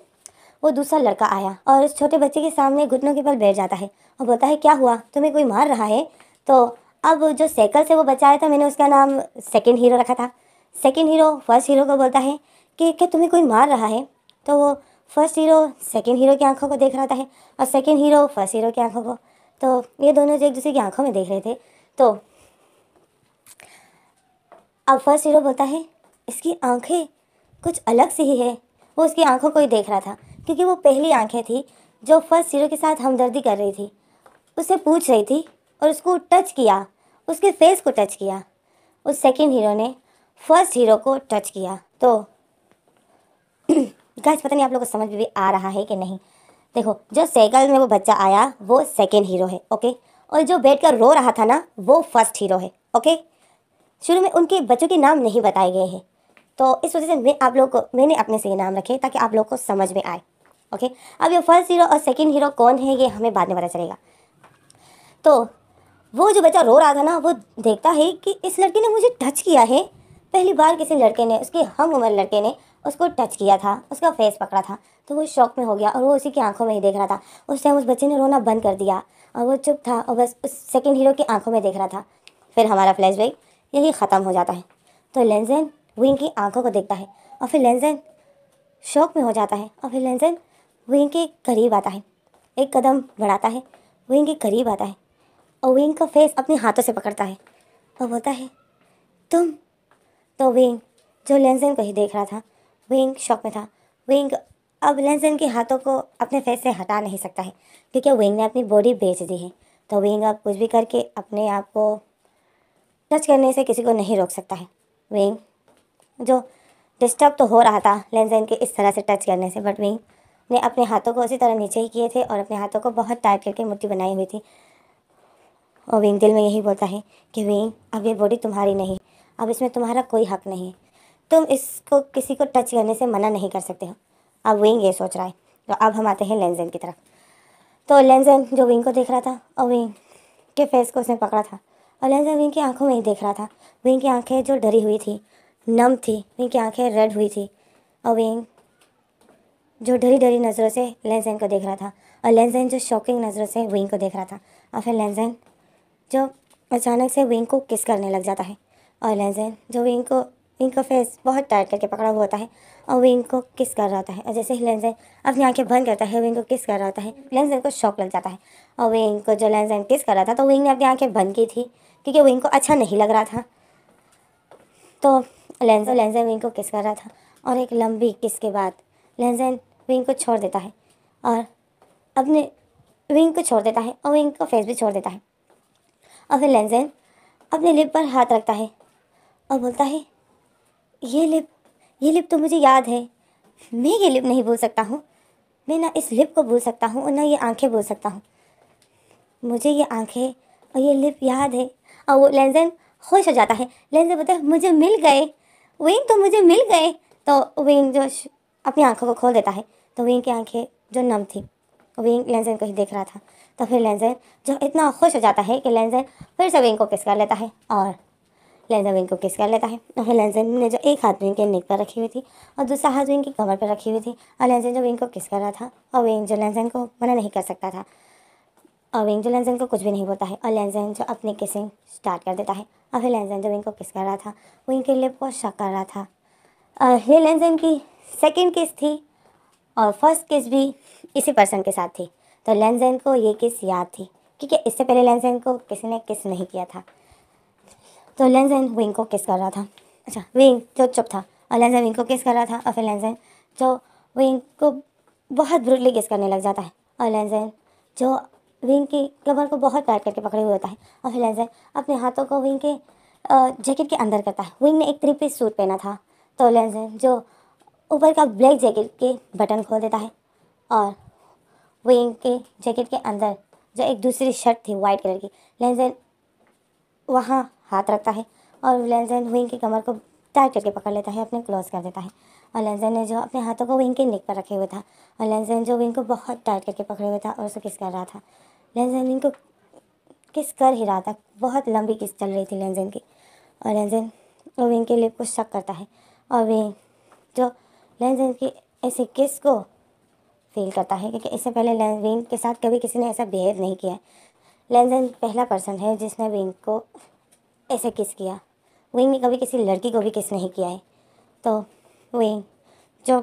वो दूसरा लड़का आया और उस छोटे बच्चे के सामने घुटनों के बल बैठ जाता है और बोलता है, क्या हुआ, तुम्हें कोई मार रहा है? तो अब जो साइकिल से वो बच्चा आया था, मैंने उसका नाम सेकेंड हीरो रखा था। सेकेंड हीरो फर्स्ट हीरो को बोलता है कि क्या तुम्हें कोई मार रहा है? तो वो फर्स्ट हीरो सेकेंड हीरो की आंखों को देख रहा था और सेकेंड हीरो फर्स्ट हीरो की आंखों को। तो ये दोनों जो एक दूसरे की आंखों में देख रहे थे। तो अब फर्स्ट हीरो बोलता है, इसकी आंखें कुछ अलग सी ही है। वो उसकी आंखों को ही देख रहा था, क्योंकि वो पहली आंखें थी जो फर्स्ट हीरो के साथ हमदर्दी कर रही थी, उससे पूछ रही थी और उसको टच किया, उसके फेस को टच किया। उस सेकंड हीरो ने फर्स्ट हीरो को टच किया। तो गाइस, पता नहीं आप लोगों को समझ में भी आ रहा है कि नहीं। देखो, जो साइकिल में वो बच्चा आया वो सेकंड हीरो है, ओके, और जो बैठकर रो रहा था ना, वो फर्स्ट हीरो है, ओके। शुरू में उनके बच्चों के नाम नहीं बताए गए हैं, तो इस वजह से मैंने अपने से ये नाम रखे ताकि आप लोग को समझ में आए, ओके। अब ये फर्स्ट हीरो और सेकंड हीरो कौन है, ये हमें बाद में पता चलेगा। तो वो जो बच्चा रो रहा था ना, वो देखता है कि इस लड़के ने मुझे टच किया है। पहली बार किसी लड़के ने, उसके हम उम्र लड़के ने उसको टच किया था, उसका फेस पकड़ा था। तो वो शॉक में हो गया और वो उसी की आंखों में ही देख रहा था। उस टाइम उस बच्चे ने रोना बंद कर दिया और वो चुप था और बस उस सेकंड हीरो की आंखों में देख रहा था। फिर हमारा फ्लैशबैक यही ख़त्म हो जाता है। तो लेंजेन विंग की आंखों को देखता है और फिर लेंजेन शौक में हो जाता है और फिर लेंजेन विंग के करीब आता है, एक कदम बढ़ाता है, विंग के करीब आता है और विंग का फेस अपने हाथों से पकड़ता है और बोलता है, तुम। तो विंग जो लेंजेन को ही देख रहा था, विंग शौक में था। विंग अब लेंजेन के हाथों को अपने फेस से हटा नहीं सकता है, क्योंकि विंग ने अपनी बॉडी बेच दी है। तो विंग अब कुछ भी करके अपने आप को टच करने से किसी को नहीं रोक सकता है। विंग जो डिस्टर्ब तो हो रहा था लेंजेन के इस तरह से टच करने से, बट विंग ने अपने हाथों को उसी तरह नीचे ही किए थे और अपने हाथों को बहुत टाइट करके मुट्ठी बनाई हुई थी। और विंग दिल में यही बोलता है कि विंग, अब ये बॉडी तुम्हारी नहीं, अब इसमें तुम्हारा कोई हक नहीं है, तुम इसको किसी को टच करने से मना नहीं कर सकते हो। अब विंग ये सोच रहा है। तो अब हम आते हैं लेंजेन की तरफ। तो लेंजेन जो विंग को देख रहा था और विंग के फेस को उसने पकड़ा था और लेंजेन विंग की आंखों में ही देख रहा था। विंग की आंखें जो डरी हुई थी, नम थी, विंग की आंखें रेड हुई थी और विंग जो डरी डरी नज़रों से लेंजेन को देख रहा था और लेंजेन जो शॉकिंग नज़रों से विंग को देख रहा था। और फिर लेंजेन जो अचानक से विंग को किस करने लग जाता है और लेंजेन जो विंग का फेस बहुत टाइट करके पकड़ा हुआ होता है और विंग को किस कर रहा होता है। और जैसे ही लेंजेन अपनी आंखें बंद करता है, विंग को किस कर रहा होता है, लेंजेन को शॉक लग जाता है और विंग को जो लेंजेन किस कर रहा था, तो विंग ने अपनी आंखें बंद की थी क्योंकि विंग को अच्छा नहीं लग रहा था। तो लेंजेन विंग को किस कर रहा था और एक लंबी किस के बाद लेंजेन विंग को छोड़ देता है और अपने विंग को छोड़ देता है और विंग का फेस भी छोड़ देता है। और फिर लेंजेन अपने लिप पर हाथ रखता है और बोलता है, ये लिप तो मुझे याद है, मैं ये लिप नहीं भूल सकता हूँ, मैं ना इस लिप को भूल सकता हूँ और ना ये आंखें भूल सकता हूँ, मुझे ये आंखें और ये लिप याद है। और वो लेंजेन खुश हो जाता है। लेंजेन बोलता है, मुझे मिल गए विंग, तो मुझे मिल गए। तो विंग जो अपनी आंखों को खोल देता है, तो विंग की आंखें जो नम थी, विंग लेंजेन को ही देख रहा था। तो फिर लेंजेन जो इतना खुश हो जाता है कि लेंजेन फिर से विंग को किस कर लेता है और लेंजेन विंग को किस कर लेता है। और फिर लेंजेन ने जो एक हाथ विंग के नेक पर रखी हुई थी और दूसरा हाथ विंग की कमर पर रखी हुई थी और लेंजेन जो विंग को किस कर रहा था और विंग जो लेंजेन को मना नहीं कर सकता था और विंग जो लेंजेन को कुछ भी नहीं बोलता है और लेंजेन जो अपनी किसिंग स्टार्ट कर देता है। और फिर लेंजेन जो विंग को किस कर रहा था, विंग के लिप को शक कर रहा था। ये लेंजेन की सेकेंड किस थी और फर्स्ट किस भी इसी पर्सन के साथ थी। तो लेंजेन को ये किस याद थी क्योंकि इससे पहले लेंजेन को किसी ने किस नहीं किया था। तो लेंजेन विंग को किस कर रहा था, अच्छा विंग जो चुप था और लेंजेन विंग को किस कर रहा था और फिर लेंजेन जो विंग को बहुत ब्रूटली किस करने लग जाता है और लेंजेन जो विंग की कमर को बहुत टाइट करके पकड़े हुए होता है और फिर लेंजेन अपने हाथों को विंग के जैकेट के अंदर करता है। विंग ने एक 3 पीस सूट पहना था, तो लेंजेन जो ऊपर का ब्लैक जैकेट के बटन खोल देता है और विंग के जैकेट के अंदर जो एक दूसरी शर्ट थी वाइट कलर की, लेंजेन वहाँ हाथ रखता है और लेंजेन विंग की कमर को टाइट करके पकड़ लेता है, अपने क्लोज कर देता है। और लेंजेन ने जो अपने हाथों को विंग के नेक पर रखे हुए था और लेंजेन जो विंग को बहुत टाइट करके पकड़े हुए था और उसे किस कर रहा था। लेंजेन विंग को किस कर ही रहा था। बहुत लंबी किस चल रही थी लेंजेन की, और लेंजेन विंग के लिप को शक करता है, और विंग जो लेंजेन की ऐसे किस को फील करता है, क्योंकि इससे पहले विंग के साथ कभी किसी ने ऐसा बिहेव नहीं किया है। लेंजेन पहला पर्सन है जिसने विंग को ऐसे किस किया। विंग ने कभी किसी लड़की को भी किस नहीं किया है। तो विंग जो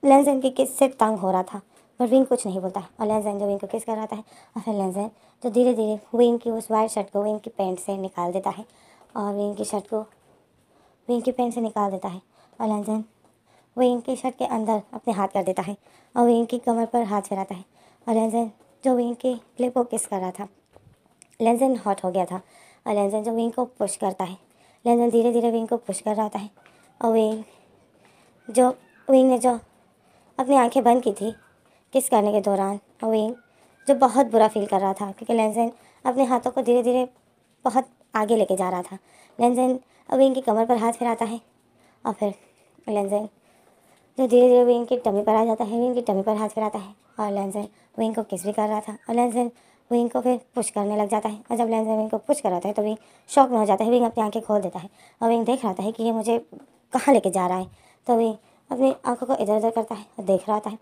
लेंजेन की किस से तंग हो रहा था, पर विंग कुछ नहीं बोलता है, और लेंजेन जो विंग को किस कर रहा था, और फिर लेंजेन जो धीरे धीरे विंग की उस वाइट शर्ट को विंग की पैंट से निकाल देता है, और विंग की शर्ट को विंग की पैंट से निकाल देता है, और लेंजेन विंग की शर्ट के अंदर अपने हाथ कर देता है, और विंग की कमर पर हाथ फिराता है, और लेंजेन जो विंग की लिप को किस कर रहा था, लेंजेन हॉट हो गया था, और लेंजेन जो विंग को पुश करता है, लेंजेन धीरे धीरे विंग को पुश कर रहा है, और विंग ने जो अपनी आंखें बंद की थी किस करने के दौरान, और विंग जो बहुत बुरा फील कर रहा था, क्योंकि लेंजेन अपने हाथों को धीरे धीरे बहुत आगे लेके जा रहा था। लेंजेन विंग की कमर पर हाथ फिराता है, और फिर लेंजेन जो धीरे धीरे विंग की टमी पर आ जाता है, विंग की टमी पर हाथ फिराता है, और लेंजेन विंग को किस भी कर रहा था, और लेंजेन विंग को फिर पुश करने लग जाता है, और जब लेंजेन विंग को पुश कर रहा था तो विंग शॉक में हो जाता है। विंग अपनी आंखें खोल देता है, और विंग देख रहा था है कि ये मुझे कहाँ लेके जा रहा है। तो विंग अपनी आंखों को इधर उधर करता है और देख रहा था।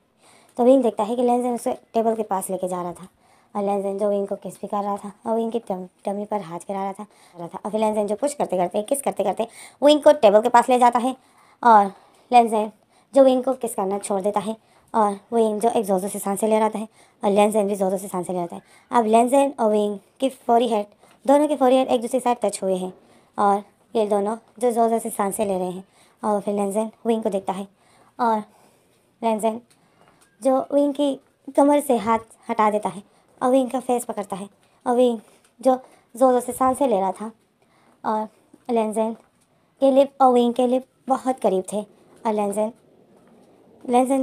तो विंग देखता है कि लेंजेन उसे टेबल के पास लेके जा रहा था, और लेंजेन जो विंग को किस भी कर रहा था, और विंग की टमी पर हाथ फिरा रहा था। और फिर लेंजेन जो पुश करते करते किस करते करते विंग को टेबल के पास ले जाता है, और लेंजेन जो विंग को किस करना छोड़ देता है, और विंग जो एक ज़ोर से सांसें ले रहा है, और लेंजेन भी ज़ोर से सांसें ले रहा है। अब लेंजेन और विंग की फोरीहेड, दोनों के फोरीहेड एक दूसरे के साथ टच हुए हैं, और ये दोनों जो ज़ोर से सांसें ले रहे हैं। और फिर लेंजेन विंग को देखता है, और लेंजेन जो विंग की कमर से हाथ हटा देता है, और विंग का फेस पकड़ता है, और विंग जो ज़ोर से सांसें ले रहा था, और लेंजेन के लिप और विंग के लिप बहुत करीब थे, और लेंजेन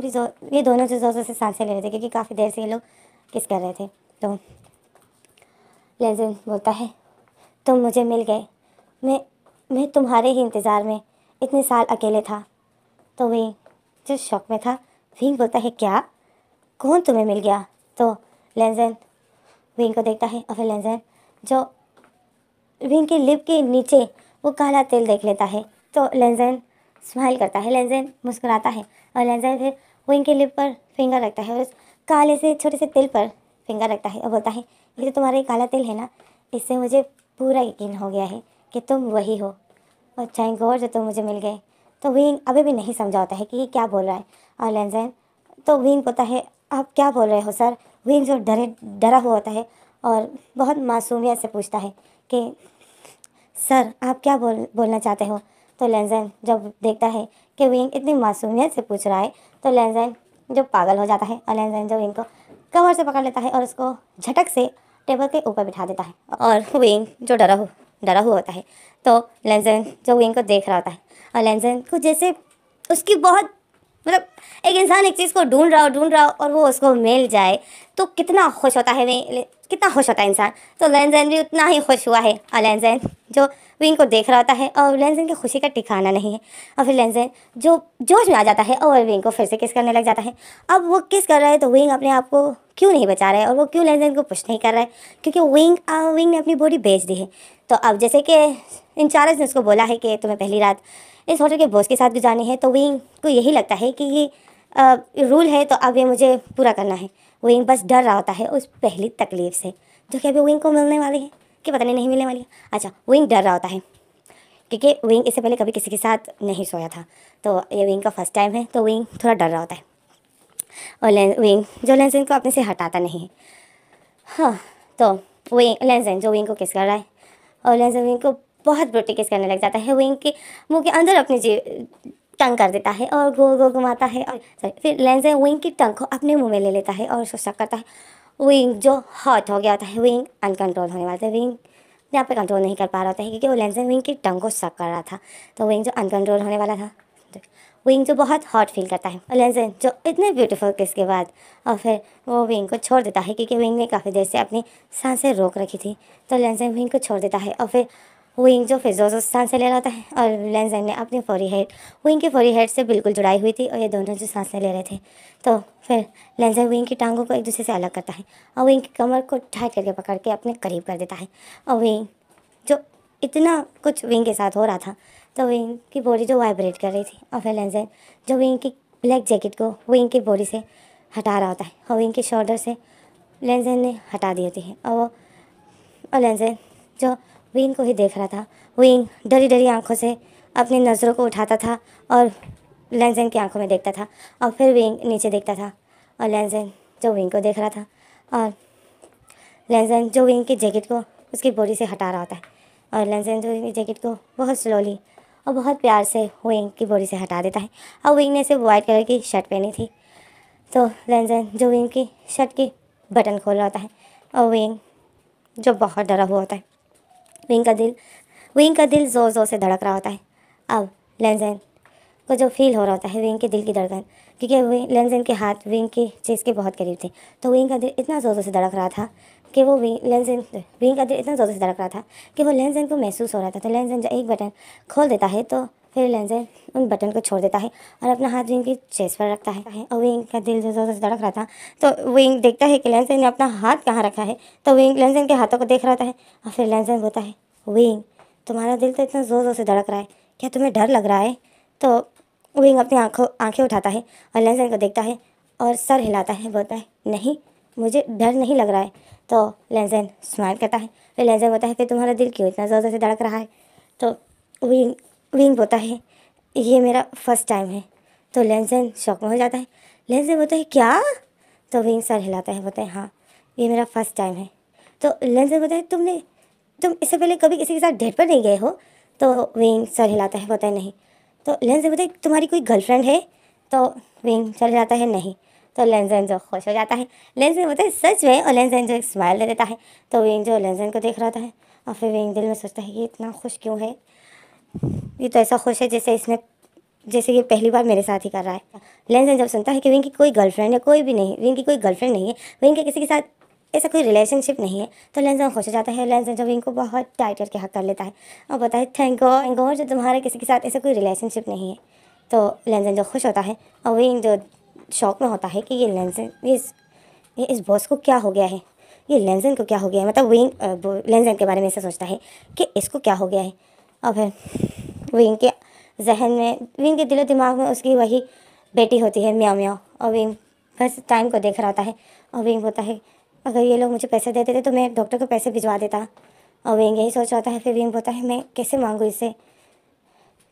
भी ये दोनों जो ज़ोर से सांसें ले रहे थे, क्योंकि काफ़ी देर से ये लोग किस कर रहे थे। तो लेंजेन बोलता है, तुम मुझे मिल गए, मैं तुम्हारे ही इंतज़ार में इतने साल अकेले था। तो विंग जो शौक में था, विंग बोलता है, क्या, कौन तुम्हें मिल गया? तो लेंजेन विंग को देखता है, और फिर लेंजेन जो विंग के लिप के नीचे वो काला तिल देख लेता है। तो लेंजेन स्माइल करता है, लेंजेन मुस्कुराता है, और लेंजेन फिर विंग के लिप पर फिंगर रखता है, और उस काले से छोटे से तिल पर फिंगर रखता है, और बोलता है, ये तो तुम्हारा ये काला तिल है ना, इससे मुझे पूरा यकीन हो गया है कि तुम वही हो, और थैंक गॉड जो तुम मुझे मिल गए। तो विंग अभी भी नहीं समझा होता है कि ये क्या बोल रहा है, और लेंजेन तो विंग बोलता है, आप क्या बोल रहे हो सर? विंग जो डरा हुआ होता है, और बहुत मासूमियत से पूछता है कि सर आप क्या बोलना चाहते हो? तो लेंजेन जब देखता है कि विंग इतनी मासूमियत से पूछ रहा है, तो लेंजेन जो पागल हो जाता है, और लेंजेन जो विंग को कमर से पकड़ लेता है और उसको झटक से टेबल के ऊपर बिठा देता है, और विंग जो डरा हुआ होता है, तो लेंजेन जो विंग को देख रहा होता है, और लेंजेन को जैसे उसकी बहुत मतलब एक इंसान एक चीज़ को ढूंढ रहा हो और वो उसको मिल जाए तो कितना खुश होता है, कितना खुश होता है इंसान। तो लेंजेन भी उतना ही खुश हुआ है, और लेंजेन जो विंग को देख रहा होता है, और लेंजेन की खुशी का ठिकाना नहीं है। और फिर लेंजेन जो जोश में आ जाता है और विंग को फिर से किस करने लग जाता है। अब वो किस कर रहा है तो विंग अपने आप को क्यों नहीं बचा रहा है, और वो क्यों लेंजेन को पुश नहीं कर रहा है, क्योंकि विंग ने अपनी बॉडी बेच दी है। तो अब जैसे कि इंचार्ज ने उसको बोला है कि तुम्हें पहली रात इस होटल के बॉस के साथ गुजारनी है, तो विंग को यही लगता है कि ये रूल है, तो अब ये मुझे पूरा करना है। विंग बस डर रहा होता है उस पहली तकलीफ़ से जो कि अभी विंग को मिलने वाली है, कि पता नहीं मिलने वाली है। अच्छा, विंग डर रहा होता है क्योंकि विंग इससे पहले कभी किसी के साथ नहीं सोया था, तो ये विंग का फर्स्ट टाइम है, तो विंग थोड़ा डर रहा होता है, और विंग जो लेंजेन को अपने से हटाता नहीं है। हाँ, तो लेंजेन जो विंग को किस कर रहा है, और लेंजेन विंग को बहुत ब्रूटली किस करने लग जाता है। विंग के मुंह के अंदर अपनी टंग कर देता है और गोल गोल घुमाता है, और फिर लेंजेन विंग की टंग को अपने मुंह में ले लेता है और उसको शक करता है। विंग जो हॉट हो गया होता है, विंग अनकंट्रोल होने वाला था, विंग यहाँ पे कंट्रोल नहीं कर पा रहा होता है क्योंकि वो लेंजेन विंग की टंग को शक कर रहा था। तो विंग जो अनकंट्रोल होने वाला था, विंग जो बहुत हॉट फील करता है, और लेंजेन जो इतने ब्यूटीफुल किस के बाद और फिर वो विंग को छोड़ देता है क्योंकि विंग ने काफ़ी देर से अपनी सांसें रोक रखी थी। तो लेंजेन विंग को छोड़ देता है, और फिर विंग जो फिर जोर सांसें ले रहा होता है और लेंजन ने अपनी फौरी हेड विंग की फौरी हेड से बिल्कुल जुड़ाई हुई थी और ये दोनों जो सांसें ले रहे थे। तो फिर लेंजन विंग की टांगों को एक दूसरे से अलग करता है और विंग की कमर को टाइट करके पकड़ के अपने करीब कर देता है। और विंग जो इतना कुछ विंग के साथ हो रहा था तो विंग की बॉडी जो वाइब्रेट कर रही थी और फिर लेंजन जो विंग की ब्लैक जैकेट को विंग की बॉडी से हटा रहा होता है और विंग के शोल्डर से लेंजन ने हटा दी होती है और लेंजन जो विंग को ही देख रहा था। विंग डरी डरी आंखों से अपनी नज़रों को उठाता था और लेंजन की आंखों में देखता था और फिर विंग नीचे देखता था और लेंजन जो विंग को देख रहा था और लेंजन जो विंग की जैकेट को उसकी बॉडी से हटा रहा होता है और लेंजन जो विंग की जैकेट को बहुत स्लोली और बहुत प्यार से विंग की बॉडी से हटा देता है और विंग ने सिर्फ वाइट कलर की शर्ट पहनी थी। तो लेंजन जो विंग की शर्ट की बटन खोल रहा होता है और विंग जो बहुत डरा हुआ होता है। विंग का दिल ज़ोर ज़ोर से धड़क रहा होता है। अब लेंजन को जो फील हो रहा होता है विंग के दिल की धड़कन, क्योंकि लेंजन के हाथ विंग की चेस्ट के बहुत करीब थे, तो विंग का दिल इतना ज़ोर से धड़क रहा था कि वो विंग का दिल इतना ज़ोर से धड़क रहा था कि वो लेंजन को महसूस हो रहा था। तो लेंजन जब एक बटन खोल देता है तो फिर लेंजन उन बटन को छोड़ देता है और अपना हाथ विंग की चेस्ट पर रखता है और विंग का दिल जो ज़ोर से धड़क रहा था तो विंग देखता है कि लेंजन ने अपना हाथ कहाँ रखा है। तो विंग लेंजन के हाथों को देख रहा है और फिर लेंजन बोलता है, विंग तुम्हारा दिल तो इतना ज़ोर ज़ोर से धड़क रहा है, क्या तुम्हें डर लग रहा है? तो विंग अपनी आंखें उठाता है और लेंजन को देखता है और सर हिलाता है, बोलता है नहीं मुझे डर नहीं लग रहा है। तो लेंजन स्माइल करता है। फिर लेंजन बोलता है फिर तुम्हारा दिल क्यों इतना ज़ोर ज़ोर से धड़क रहा है? तो विंग बोलता है ये मेरा फर्स्ट टाइम है। तो लेंजन शॉक में हो जाता है। लेंजन बोलता है क्या? तो विंग सर हिलाता है, बोलता है हाँ ये मेरा फर्स्ट टाइम है। तो लेंजन बोलता है तुम इससे पहले कभी किसी के साथ डेट पर नहीं गए हो? तो विंग सर हिलाता है, बोलता है नहीं। तो लेंजन बोलता है तुम्हारी कोई गर्लफ्रेंड है? तो विंग सर हिलाता है नहीं। तो लेंजन जो खुश हो जाता है। लेंजन बोलता है सच में? और लेंजन जो एक स्माइल दे देता है। तो विंग जो लेंजन को देख रहा था और फिर विंग दिल में सोचता है ये इतना खुश क्यों है, ये तो ऐसा खुश है जैसे ये पहली बार मेरे साथ ही कर रहा है। लेंजन जब सुनता है कि विंग की कोई गर्लफ्रेंड है, कोई भी नहीं, विंग की कोई गर्लफ्रेंड नहीं है, विंग के किसी के साथ ऐसा कोई रिलेशनशिप नहीं है, तो लेंजन खुश हो जाता है। लेंजन जब विंग को बहुत टाइट करके हक कर लेता है और बोलता है थैंक गॉड जो तुम्हारे किसी के साथ ऐसा कोई रिलेशनशिप नहीं है। तो लेंजन जो खुश होता है और विंग जो शौक में होता है कि ये लेंजन ये इस बॉस को क्या हो गया है, ये लेंजन को क्या हो गया है, मतलब विंग लेंजन के बारे में ऐसा सोचता है कि इसको क्या हो गया है। और फिर विंग के जहन में, विंग के दिलो दिमाग में उसकी वही बेटी होती है म्याओ म्याओ, और विंग बस टाइम को देख रहा होता है और विंग होता है अगर ये लोग मुझे पैसे देते थे तो मैं डॉक्टर को पैसे भिजवा देता। और विंग यही सोच रहा होता है। फिर विंग होता है मैं कैसे मांगूँ इससे।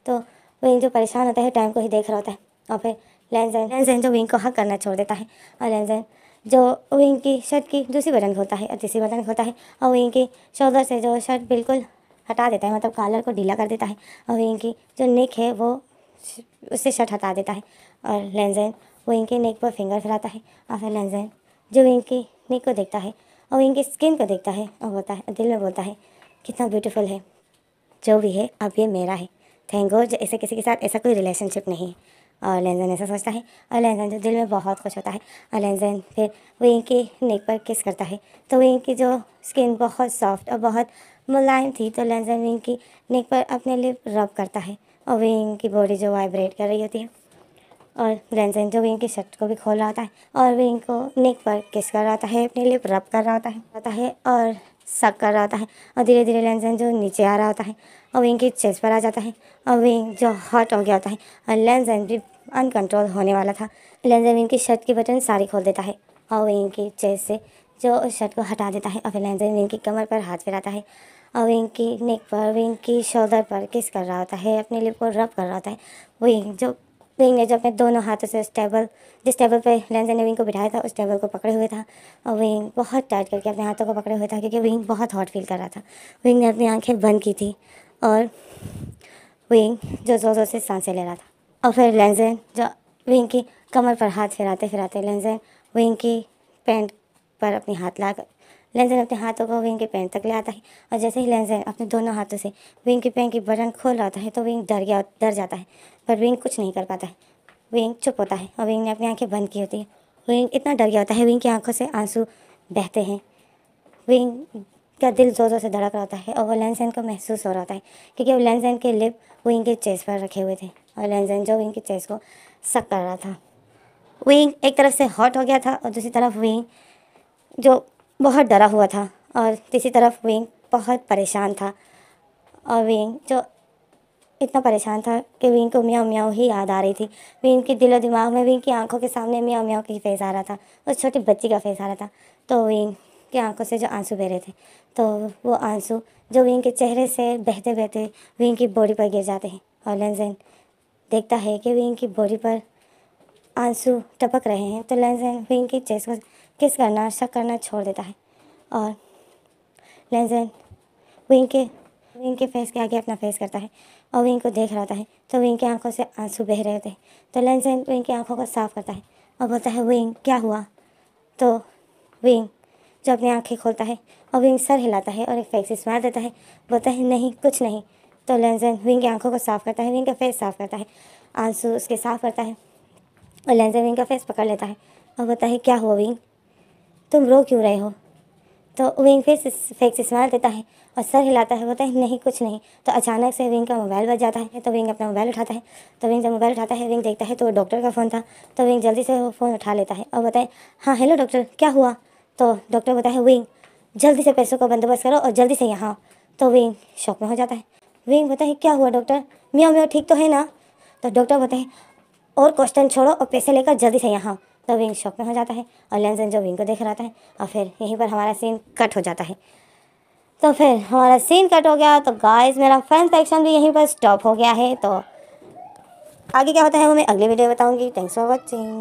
तो विंग जो परेशान होता है टाइम को ही देख रहा होता है और फिर लेंजन जो विंग को हक करना छोड़ देता है और लेंजन जो विंग की शर्ट की दूसरी बटन खोलता है और तीसरी बटन खोलता है और विंग की शोल्डर से जो शर्ट बिल्कुल हटा देता है, मतलब कॉलर को ढीला कर देता है और विंग की जो नेक है वो उससे शर्ट हटा देता है और लेंजन विंग के नेक पर फिंगर फिराता है और फिर लेंजन जो विंग की नेक को देखता है और विंग की स्किन को देखता है और बोलता है, दिल में बोलता है कितना ब्यूटीफुल है, जो भी है अब ये मेरा है, थैंक गॉड ऐसे किसी के साथ ऐसा कोई रिलेशनशिप नहीं है। और लेंजन ऐसा सोचता है और लेंजन जो दिल में बहुत खुश होता है और लेंजन फिर विंग की नेक पर किस करता है। तो विंग की जो स्किन बहुत सॉफ्ट और बहुत मुलायम थी, तो लेंजन विंग की नेक पर अपने लिप रब करता है और विंग की बॉडी जो वाइब्रेट कर रही होती है और लेंजन जो विंग की शर्ट को भी खोल रहा होता है और विंग को नेक पर किस कर रहा होता है, अपने लिप रब कर रहा होता है और सक कर रहा होता है और धीरे धीरे लेंजन जो नीचे आ रहा होता है और विंग की चेस्ट पर आ जाता है और विंग जो हॉट हो गया होता है और लेंजन भी अनकंट्रोल होने वाला था। लेंजन विंग की शर्ट की बटन सारी खोल देता है और विंग की चेस्ट से जो उस शर्ट को हटा देता है और फिर लेंजन विंग की कमर पर हाथ फिराता है और विंग की नेक पर, विंग की शोल्डर पर किस कर रहा होता है, अपने लिप को रब कर रहा होता है। विंग ने जो अपने दोनों हाथों से जिस टेबल पे लेंजन ने विंग को बिठाया था उस टेबल को पकड़े हुए था और विंग बहुत टाइट करके अपने हाथों को पकड़े हुए था क्योंकि विंग बहुत हॉट फील कर रहा था। विंग ने अपनी आंखें बंद की थी और विंग जो ज़ोर ज़ोर से सांसें ले रहा था और फिर लेंजन जो विंग की कमर पर हाथ फिराते फिराते लेंजन विंग की पैंट पर अपनी हाथ लाकर लेंजन अपने हाथों को विंग के पैंट तक ले आता है और जैसे ही लेंजन अपने दोनों हाथों से विंग की पैंट की बटन खोल रहा होता है तो विंग डर जाता है, पर विंग कुछ नहीं कर पाता है। विंग चुप होता है और विंग ने अपनी आंखें बंद की होती है। विंग इतना डर गया होता है, विंग की आंखों से आंसू बहते हैं। विंग का दिल ज़ोर ज़ोर से धड़क रहा होता है और वो लैनज़ेन को महसूस हो रहा होता है, क्योंकि वो लैनज़ेन के लिप विंग के चेस्ट पर रखे हुए थे और लैनज़ेन जो विंग के चेस्ट को सक कर रहा था। विंग एक तरफ से हॉट हो गया था और दूसरी तरफ विंग जो बहुत डरा हुआ था, और तीसरी तरफ विंग बहुत परेशान था। और विंग जो इतना परेशान था कि विंग को म्याऊ म्याऊ ही याद आ रही थी। विंग के दिलो दिमाग में विंग की आंखों के सामने म्याऊ म्याऊ की फेस आ रहा था, उस छोटी बच्ची का फेस आ रहा था। तो विंग की आंखों से जो आंसू बह रहे थे, तो वो आंसू जो विंग के चेहरे से बहते बहते विंग की बॉडी पर गिर जाते हैं। और लैनज़ेन देखता है कि विंग की बॉडी पर आंसू टपक रहे हैं, तो लैनज़ेन विंग की चेस्ट को किस करना शक करना छोड़ देता है और लैनज़ेन विंग के फेस के आगे अपना फेस करता है और विंग को देख रहा होता है। तो विंग की आंखों से आंसू बह रहे होते हैं, तो लैनज़ेन विंग की आंखों को साफ करता है और बोलता है, विंग क्या हुआ? तो विंग जो अपनी आंखें खोलता है और विंग सर हिलाता है और एक फेक स्माइल देता है, बोलता है नहीं कुछ नहीं। तो लैनज़ेन विंग की आंखों को साफ करता है, विंग का फेस साफ करता है, आंसू उसके साफ करता है और लैनज़ेन विंग का फेस पकड़ लेता है और बोलता है, क्या हुआ विंग, तुम रो क्यों रहे हो? तो विंग फिर फेक स्माइल देता है और सर हिलाता है, बोलता है नहीं कुछ नहीं। तो अचानक से विंग का मोबाइल बज जाता है, तो विंग अपना मोबाइल उठाता है। तो विंग जब मोबाइल उठाता है, विंग देखता है तो वो डॉक्टर का फ़ोन था। तो विंग जल्दी से वो फ़ोन उठा लेता है और बताए, हाँ हेलो डॉक्टर, क्या हुआ? तो डॉक्टर बताए, विंग जल्दी से पैसों का बंदोबस्त करो और जल्दी से यहाँ आओ। तो विंग शॉक में हो जाता है। विंग बताए, क्या हुआ डॉक्टर, म्याऊ म्याऊ ठीक तो है ना? तो डॉक्टर बताए, और क्वेश्चन छोड़ो और पैसे लेकर जल्दी से यहाँ। तो विंग शॉक में हो जाता है और लैनज़ेन जो विंग को देख रहा था, और फिर यहीं पर हमारा सीन कट हो जाता है। तो फिर हमारा सीन कट हो गया। तो गाइस मेरा फैन सेक्शन भी यहीं पर स्टॉप हो गया है। तो आगे क्या होता है वो मैं अगली वीडियो में बताऊंगी। Thanks for watching.